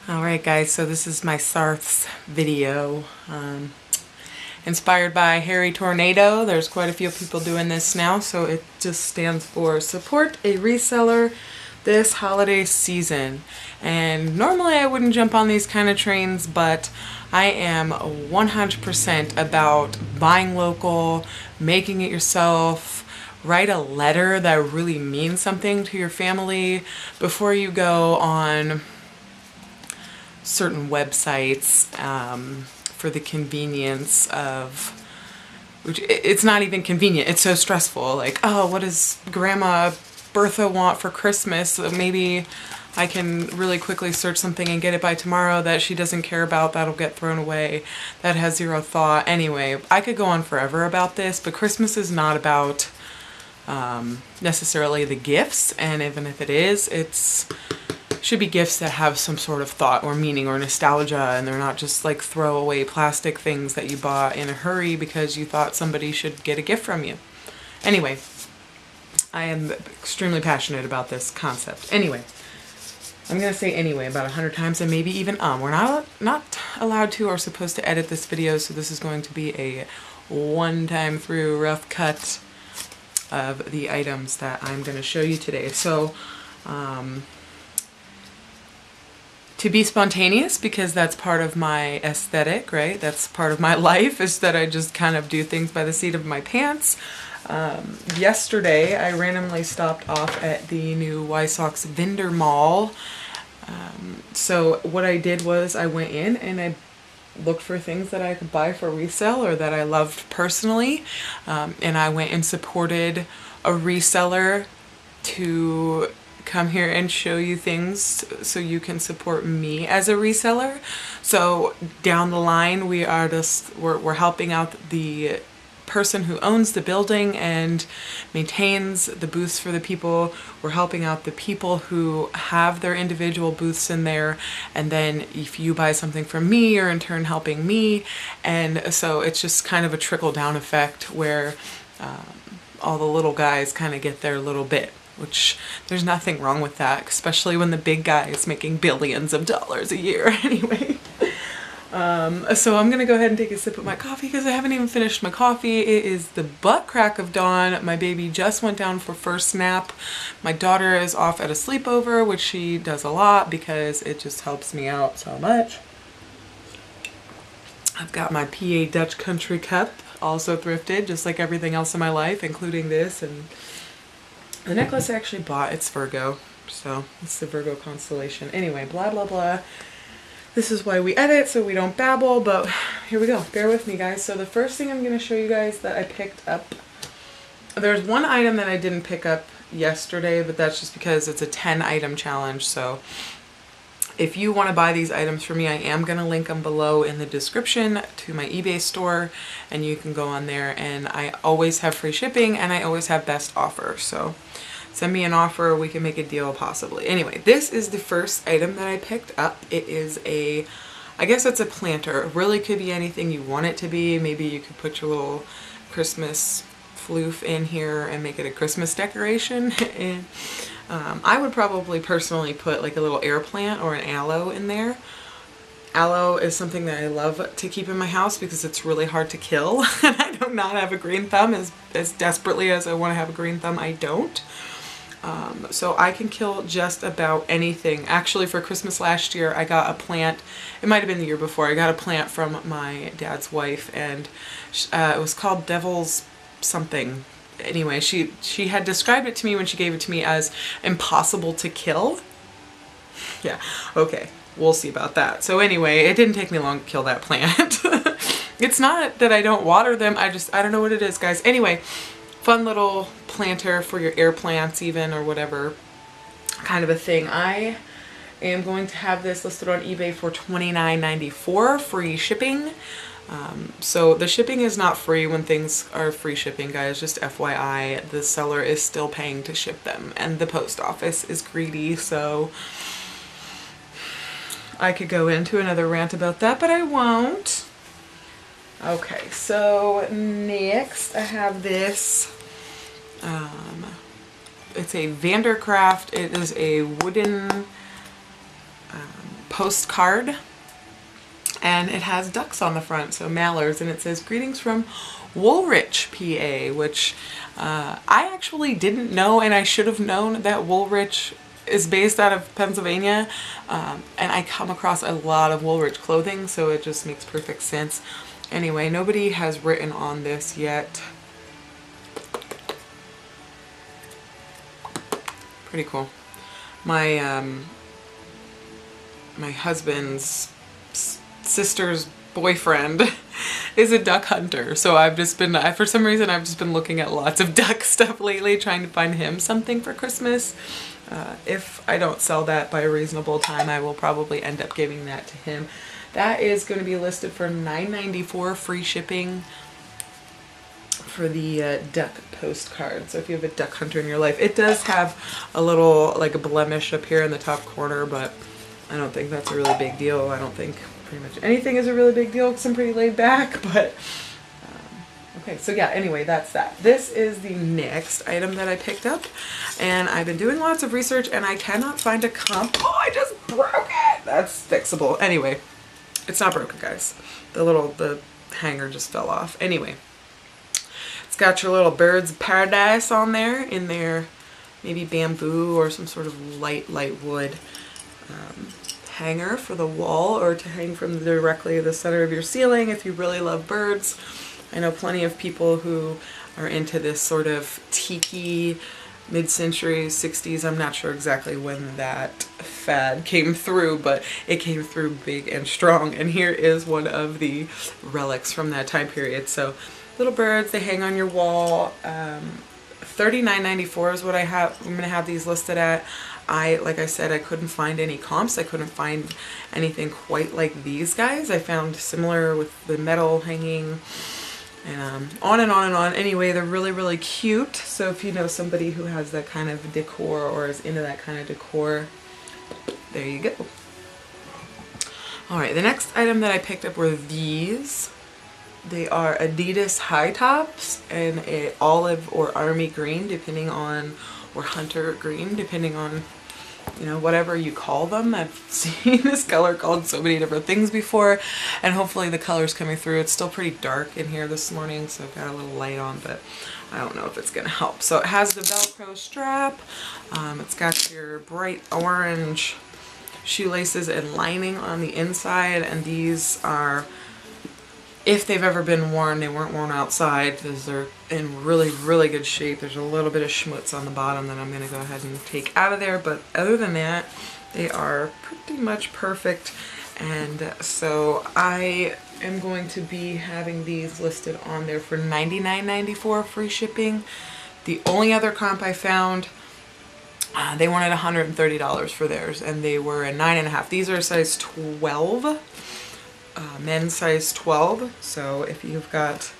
Alright guys, so this is my Sarth's video. Inspired by Harry Tornado. There's quite a few people doing this now, so it just stands for support a reseller this holiday season. And normally I wouldn't jump on these kind of trains, but I am 100% about buying local, making it yourself. Write a letter that really means something to your family before you go on certain websites for the convenience of, which it's not even convenient, it's so stressful. Like, oh, what does Grandma Bertha want for Christmas? So maybe I can really quickly search something and get it by tomorrow that she doesn't care about, that'll get thrown away, that has zero thought. Anyway, I could go on forever about this, but Christmas is not about necessarily the gifts, and even if it is, should be gifts that have some sort of thought or meaning or nostalgia, and they're not just like throwaway plastic things that you bought in a hurry because you thought somebody should get a gift from you. Anyway, I am extremely passionate about this concept. Anyway, I'm gonna say anyway about 100 times and maybe even We're not allowed to or supposed to edit this video, so this is going to be a one-time through rough cut of the items that I'm gonna show you today. So to be spontaneous, because that's part of my aesthetic, right? That's part of my life, is that I just kind of do things by the seat of my pants. Yesterday, I randomly stopped off at the new Y-Sox vendor mall. So what I did was I went in and I looked for things that I could buy for resale or that I loved personally. And I went and supported a reseller to come here and show you things so you can support me as a reseller. So down the line we're helping out the person who owns the building and maintains the booths for the people. We're helping out the people who have their individual booths in there, and then if you buy something from me, you're in turn helping me. And so it's just kind of a trickle-down effect where all the little guys kind of get their little bit, which there's nothing wrong with that, especially when the big guy is making billions of dollars a year. Anyway, so I'm gonna go ahead and take a sip of my coffee because I haven't even finished my coffee. It is the butt crack of dawn. My baby just went down for first nap. My daughter is off at a sleepover, which she does a lot because it just helps me out so much. I've got my PA Dutch Country cup, also thrifted, just like everything else in my life, including this. And the necklace I actually bought, it's Virgo, so it's the Virgo constellation. Anyway, blah, blah, blah. This is why we edit, so we don't babble, but here we go. Bear with me, guys. So the first thing I'm going to show you guys that I picked up, there's one item that I didn't pick up yesterday, but that's just because it's a 10-item challenge. So if you want to buy these items for me, I am going to link them below in the description to my eBay store, and you can go on there, and I always have free shipping and I always have best offer. So send me an offer, we can make a deal possibly. Anyway, this is the first item that I picked up. It is I guess it's a planter. It really could be anything you want it to be. Maybe you could put your little Christmas floof in here and make it a Christmas decoration. And I would probably personally put like a little air plant or an aloe in there. Aloe is something that I love to keep in my house because it's really hard to kill. And I do not have a green thumb. As desperately as I want to have a green thumb, I don't. So I can kill just about anything. Actually, for Christmas last year, I got a plant. It might have been the year before. I got a plant from my dad's wife, and it was called Devil's something. Anyway, she had described it to me when she gave it to me as impossible to kill. Yeah, okay, we'll see about that. So anyway, it didn't take me long to kill that plant. It's not that I don't water them, I don't know what it is, guys. Anyway, fun little planter for your air plants even, or whatever kind of a thing. I am going to have this listed on eBay for $29.94, free shipping. So the shipping is not free when things are free shipping, guys, just FYI. The seller is still paying to ship them, and the post office is greedy, so I could go into another rant about that, but I won't. Okay, so next I have this. It's a Vandercraft. It is a wooden Postcard, and it has ducks on the front, so mallards, and it says greetings from Woolrich, PA, which I actually didn't know, and I should have known that Woolrich is based out of Pennsylvania, and I come across a lot of Woolrich clothing, so it just makes perfect sense. Anyway, nobody has written on this yet. Pretty cool. My my husband's sister's boyfriend is a duck hunter, so I've just been, for some reason I've just been looking at lots of duck stuff lately, trying to find him something for Christmas. If I don't sell that by a reasonable time, I will probably end up giving that to him. That is going to be listed for $9.94 free shipping for the duck postcard. So if you have a duck hunter in your life, it does have a little, like a blemish up here in the top corner, but I don't think that's a really big deal. I don't think pretty much anything is a really big deal because I'm pretty laid back, but okay, so yeah, anyway, that's that. This is the next item that I picked up, and I've been doing lots of research and I cannot find a comp. Oh, I just broke it! That's fixable. Anyway, it's not broken, guys. The hanger just fell off. Anyway, it's got your little birds of paradise on there in their maybe bamboo or some sort of light wood hanger for the wall, or to hang from directly the center of your ceiling if you really love birds. I know plenty of people who are into this sort of tiki mid-century 60s. I'm not sure exactly when that fad came through, but it came through big and strong, and here is one of the relics from that time period. So little birds, they hang on your wall. $39.94 is what I have. I'm gonna have these listed at. Like I said, I couldn't find any comps. I couldn't find anything quite like these guys. I found similar with the metal hanging, and on and on and on. Anyway, they're really cute. So if you know somebody who has that kind of decor or is into that kind of decor, there you go. Alright, the next item that I picked up were these. They are Adidas high tops in a olive or army green, depending on, or hunter green, depending on, you know, whatever you call them. I've seen this color called so many different things before, and hopefully the color's coming through. It's still pretty dark in here this morning, so I've got a little light on, but I don't know if it's gonna help. So it has the Velcro strap. It's got your bright orange shoelaces and lining on the inside, and these are, if they've ever been worn, they weren't worn outside because they're in really good shape. There's a little bit of schmutz on the bottom that I'm going to go ahead and take out of there, but other than that, they are pretty much perfect. And so I am going to be having these listed on there for $99.94 free shipping. The only other comp I found, they wanted $130 for theirs, and they were a 9.5. These are a size 12. Men's size 12, so if you've got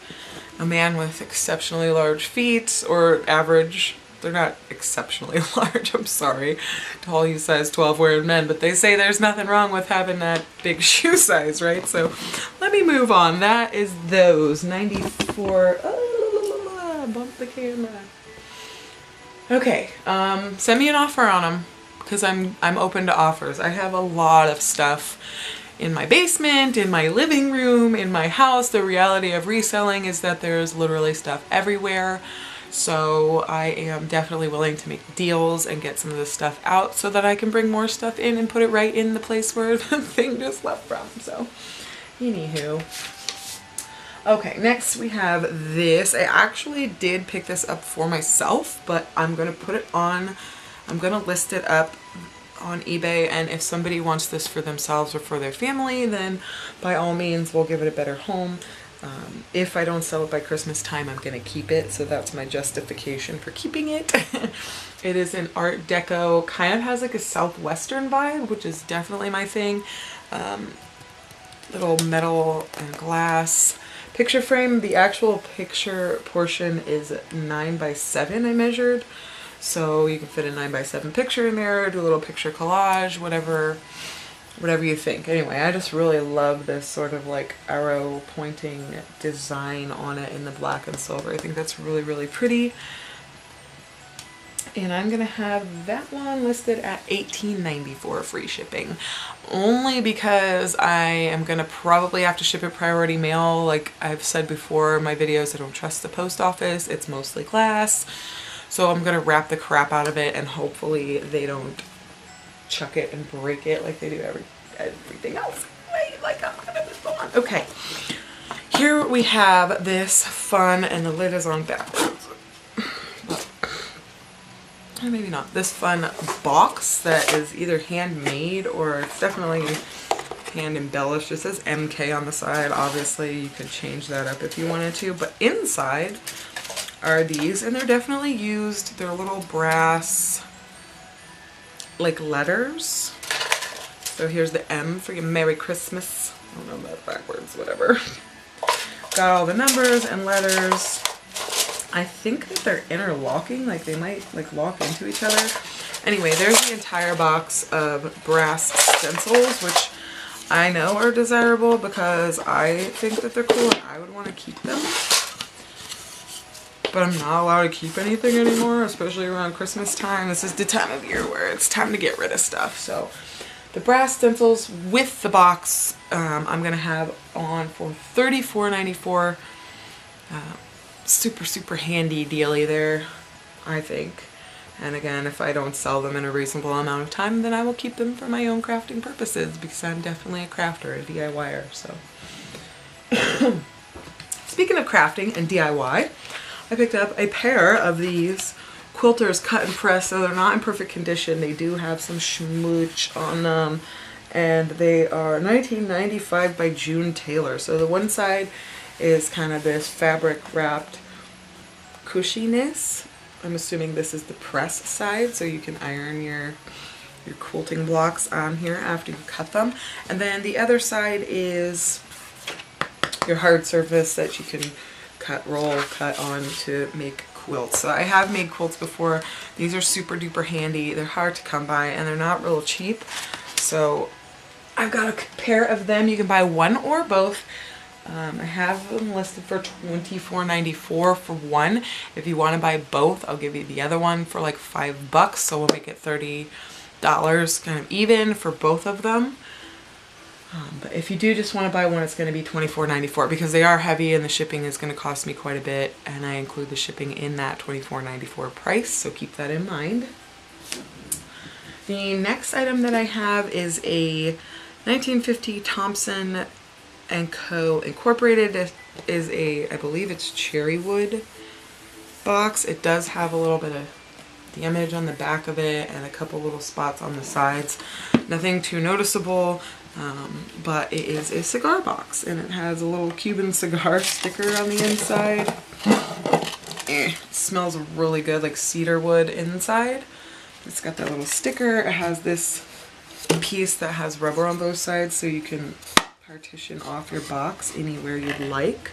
a man with exceptionally large feet, or average, they're not exceptionally large, I'm sorry to all you size 12 wearing men, but they say there's nothing wrong with having that big shoe size, right? So let me move on. That is those 94. Oh, bump the camera. Okay, send me an offer on them, because I'm open to offers. I have a lot of stuff in my basement, in my living room, in my house. The reality of reselling is that there's literally stuff everywhere. So I am definitely willing to make deals and get some of this stuff out so that I can bring more stuff in and put it right in the place where the thing just left from. So anywho. Okay, next we have this. I actually did pick this up for myself, but I'm gonna put it on, I'm gonna list it up on eBay, and if somebody wants this for themselves or for their family, then by all means we'll give it a better home. If I don't sell it by Christmas time, I'm gonna keep it, so that's my justification for keeping it. It is an Art Deco, kind of has like a southwestern vibe, which is definitely my thing. Little metal and glass picture frame. The actual picture portion is 9x7 I measured. So you can fit a 9x7 picture in there, do a little picture collage, whatever you think. Anyway, I just really love this sort of like arrow pointing design on it in the black and silver. I think that's really pretty. And I'm gonna have that one listed at $18.94 free shipping, only because I am gonna probably have to ship it priority mail. Like I've said before in my videos, I don't trust the post office. It's mostly glass, so I'm gonna wrap the crap out of it, and hopefully they don't chuck it and break it like they do everything else. Wait, like I'm gonna move on. Okay, here we have this fun, and the lid is on backwards. Or maybe not. This fun box that is either handmade or it's definitely hand embellished. It says MK on the side. Obviously you could change that up if you wanted to, but inside are these, and they're definitely used. They're little brass like letters. So here's the M for your Merry Christmas. I don't know about backwards, whatever. Got all the numbers and letters. I think that they're interlocking, like they might like lock into each other. Anyway, there's the entire box of brass stencils, which I know are desirable because I think that they're cool and I would want to keep them. But I'm not allowed to keep anything anymore, especially around Christmas time. This is the time of year where it's time to get rid of stuff. So the brass stencils with the box, I'm going to have on for $34.94. Super handy dealy there, I think. And again, if I don't sell them in a reasonable amount of time, then I will keep them for my own crafting purposes, because I'm definitely a crafter, a DIYer. So speaking of crafting and DIY, I picked up a pair of these quilters cut and press. So they're not in perfect condition. They do have some schmooch on them, and they are $19.95 by June Taylor. So the one side is kind of this fabric wrapped cushiness. I'm assuming this is the press side, so you can iron your quilting blocks on here after you cut them. And then the other side is your hard surface that you can cut on to make quilts. So I have made quilts before. These are super duper handy. They're hard to come by and they're not real cheap. So I've got a pair of them. You can buy one or both. I have them listed for $24.94 for one. If you want to buy both, I'll give you the other one for like $5, so we'll make it $30 kind of even for both of them. But if you do just want to buy one, it's going to be $24.94 because they are heavy and the shipping is going to cost me quite a bit, and I include the shipping in that $24.94 price, so keep that in mind. The next item that I have is a 1950 Thompson & Co. Incorporated. It is I believe it's cherry wood box. It does have a little bit of damage on the back of it and a couple little spots on the sides. Nothing too noticeable, but it is a cigar box, and it has a little Cuban cigar sticker on the inside. It smells really good, like cedar wood inside. It's got that little sticker. It has this piece that has rubber on both sides, so you can partition off your box anywhere you'd like.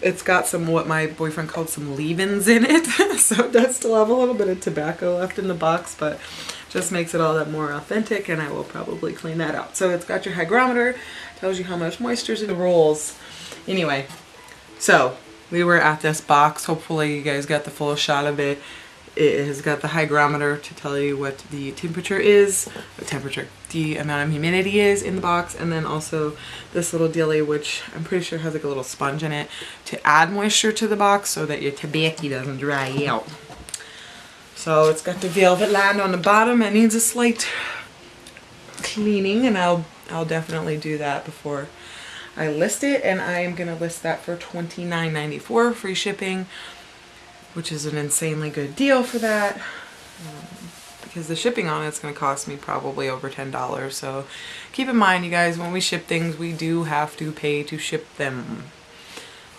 It's got some, what my boyfriend called some leave-ins in it, so it does still have a little bit of tobacco left in the box, but just makes it all that more authentic, and I will probably clean that out. So it's got your hygrometer, tells you how much moisture's in the rolls. Anyway, so we were at this box. Hopefully you guys got the full shot of it. It has got the hygrometer to tell you what the temperature is, the amount of humidity is in the box, and then also this little dealie, which I'm pretty sure has like a little sponge in it to add moisture to the box so that your tobacco doesn't dry out. So it's got the velvet line on the bottom. It needs a slight cleaning, and I'll definitely do that before I list it, and I am going to list that for $29.94 free shipping, which is an insanely good deal for that, because the shipping on it's going to cost me probably over $10. So keep in mind, you guys, when we ship things, we do have to pay to ship them,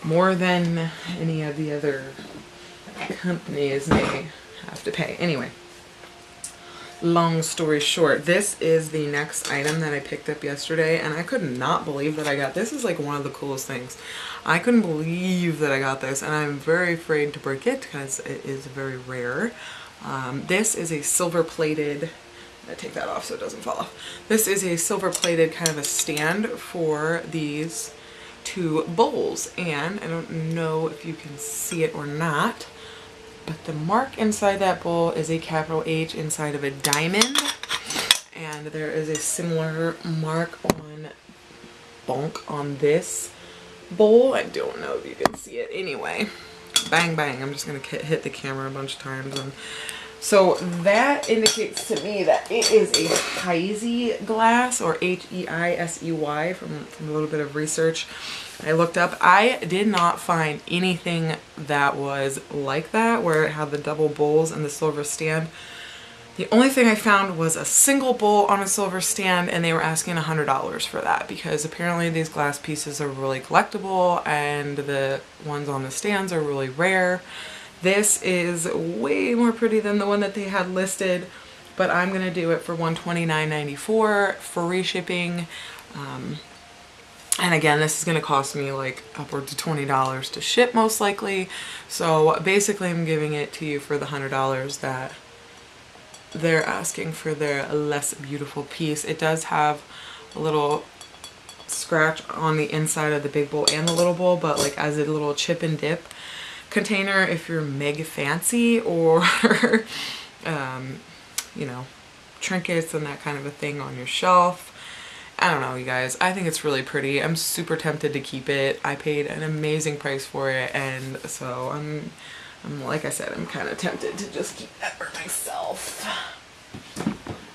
more than any of the other companies may have to pay. Anyway, long story short, this is the next item that I picked up yesterday, and I could not believe that I got this. Is like one of the coolest things. I couldn't believe that I got this, and I'm very afraid to break it because it is very rare. This is a silver plated, I'm gonna take that off so it doesn't fall off. This is a silver plated kind of a stand for these two bowls, and I don't know if you can see it or not, But the mark inside that bowl is a capital H inside of a diamond. And there is a similar mark on bonk on this bowl. I don't know if you can see it. Anyway, bang bang. I'm just gonna hit the camera a bunch of times. And so that indicates to me that it is a Heisey glass, or Heisey, from a little bit of research I looked up. I did not find anything that was like that, where it had the double bowls and the silver stand. The only thing I found was a single bowl on a silver stand, and they were asking $100 for that because apparently these glass pieces are really collectible and the ones on the stands are really rare. This is way more pretty than the one that they had listed, but I'm gonna do it for $129.94, free shipping. And again, this is gonna cost me like upwards of $20 to ship most likely. So basically I'm giving it to you for the $100 that they're asking for their less beautiful piece. It does have a little scratch on the inside of the big bowl and the little bowl, but like as a little chip and dip container if you're mega fancy, or you know, trinkets and that kind of a thing on your shelf. I don't know, you guys. I think it's really pretty. I'm super tempted to keep it. I paid an amazing price for it, and so I'm like I said, I'm kind of tempted to just keep that for myself.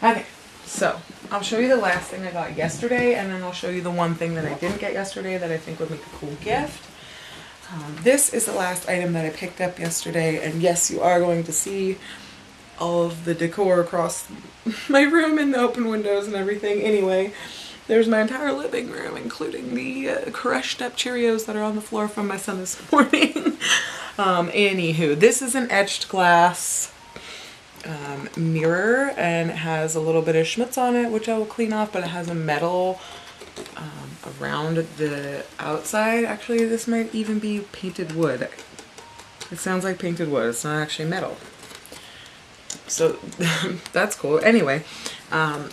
Okay, so I'll show you the last thing I got yesterday, and then I'll show you the one thing that I didn't get yesterday that I think would make a cool gift. This is the last item that I picked up yesterday, and yes, you are going to see all of the decor across my room and the open windows and everything. Anyway, there's my entire living room, including the crushed up Cheerios that are on the floor from my son this morning. Anywho, this is an etched glass mirror, and it has a little bit of schmutz on it, which I will clean off, but it has a metal around the outside. Actually, this might even be painted wood. It sounds like painted wood. It's not actually metal. So that's cool. Anyway,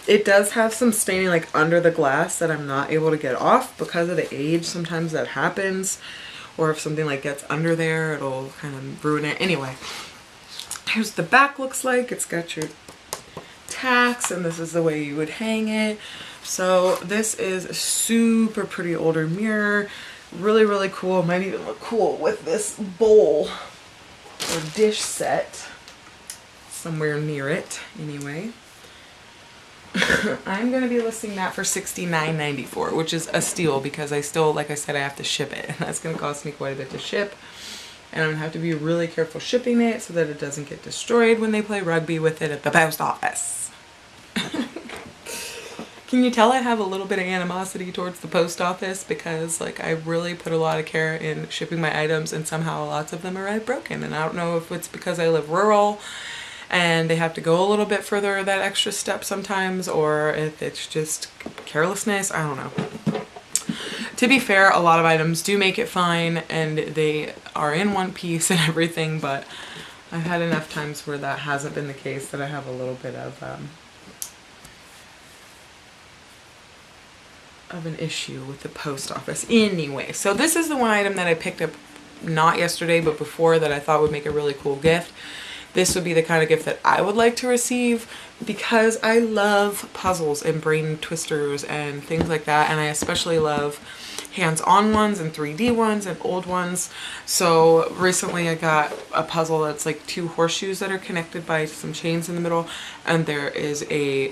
it does have some staining like under the glass that I'm not able to get off because of the age. Sometimes that happens. Or if something like gets under there, it'll kind of ruin it. Anyway, here's the back looks like. It's got your tacks, and this is the way you would hang it. So this is a super pretty older mirror. Really, really cool. Might even look cool with this bowl or dish set somewhere near it. Anyway, I'm going to be listing that for $69.94, which is a steal because I still, like I said, I have to ship it, and that's going to cost me quite a bit to ship. And I'm going to have to be really careful shipping it so that it doesn't get destroyed when they play rugby with it at the post office. Can you tell I have a little bit of animosity towards the post office because like I really put a lot of care in shipping my items, and somehow lots of them arrive broken, and I don't know if it's because I live rural and they have to go a little bit further that extra step sometimes, or if it's just carelessness. I don't know. To be fair, a lot of items do make it fine and they are in one piece and everything, but I've had enough times where that hasn't been the case that I have a little bit of an issue with the post office. Anyway, so this is the one item that I picked up not yesterday but before that I thought would make a really cool gift. This would be the kind of gift that I would like to receive because I love puzzles and brain twisters and things like that, and I especially love hands-on ones and 3D ones and old ones. So recently I got a puzzle that's like two horseshoes that are connected by some chains in the middle, and there is a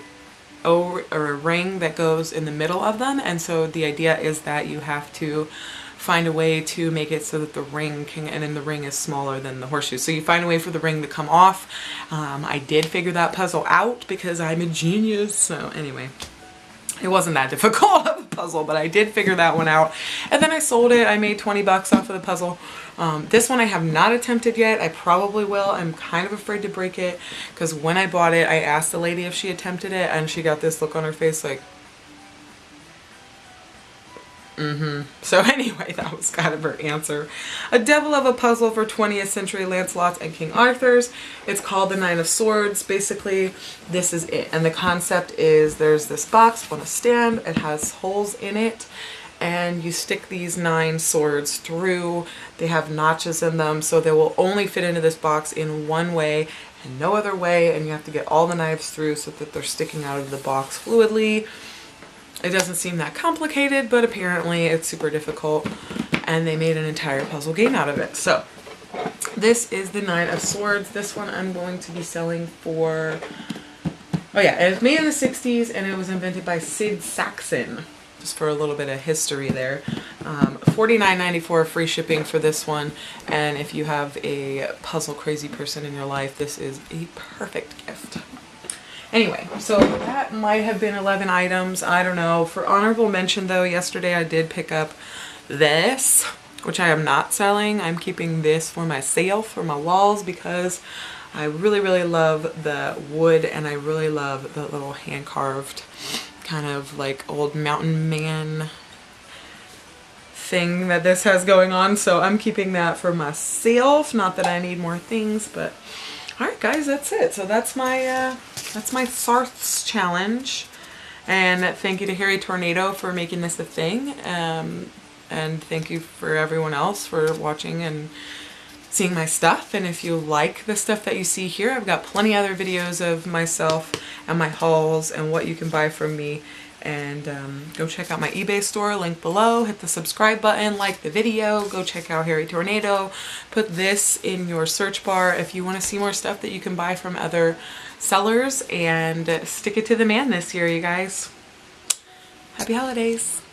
ring that goes in the middle of them, and so the idea is that you have to find a way to make it so that the ring can, and then the ring is smaller than the horseshoe. So you find a way for the ring to come off. I did figure that puzzle out because I'm a genius. So anyway, it wasn't that difficult of a puzzle, but I did figure that one out. And then I sold it. I made 20 bucks off of the puzzle. This one I have not attempted yet. I probably will. I'm kind of afraid to break it because when I bought it, I asked the lady if she attempted it, and she got this look on her face like, So anyway, that was kind of her answer. A devil of a puzzle for 20th century Lancelot's and King Arthur's. It's called the Nine of Swords. Basically, this is it. And the concept is there's this box on a stand. It has holes in it. and you stick these 9 swords through. They have notches in them, so they will only fit into this box in one way and no other way, and you have to get all the knives through so that they're sticking out of the box fluidly. It doesn't seem that complicated, but apparently it's super difficult, and they made an entire puzzle game out of it. So this is the 9 of Swords. This one I'm going to be selling for, oh yeah, it was made in the 60s and it was invented by Sid Saxon. Just for a little bit of history there. $49.94 free shipping for this one, and if you have a puzzle crazy person in your life, this is a perfect gift. Anyway, so that might have been 11 items. I don't know. For honorable mention though, yesterday I did pick up this, which I am not selling. I'm keeping this for myself, for my walls, because I really, really love the wood, and I really love the little hand-carved kind of like old mountain man thing that this has going on. So I'm keeping that for myself. Not that I need more things, but alright guys, that's it. So that's my Sarth's challenge. And thank you to Harry Tornado for making this a thing. And thank you for everyone else for watching and seeing my stuff. And if you like the stuff that you see here, I've got plenty other videos of myself and my hauls and what you can buy from me. And go check out my eBay store, link below. Hit the subscribe button, like the video, go check out Harry Tornado. Put this in your search bar if you want to see more stuff that you can buy from other sellers, and stick it to the man this year, you guys. Happy holidays.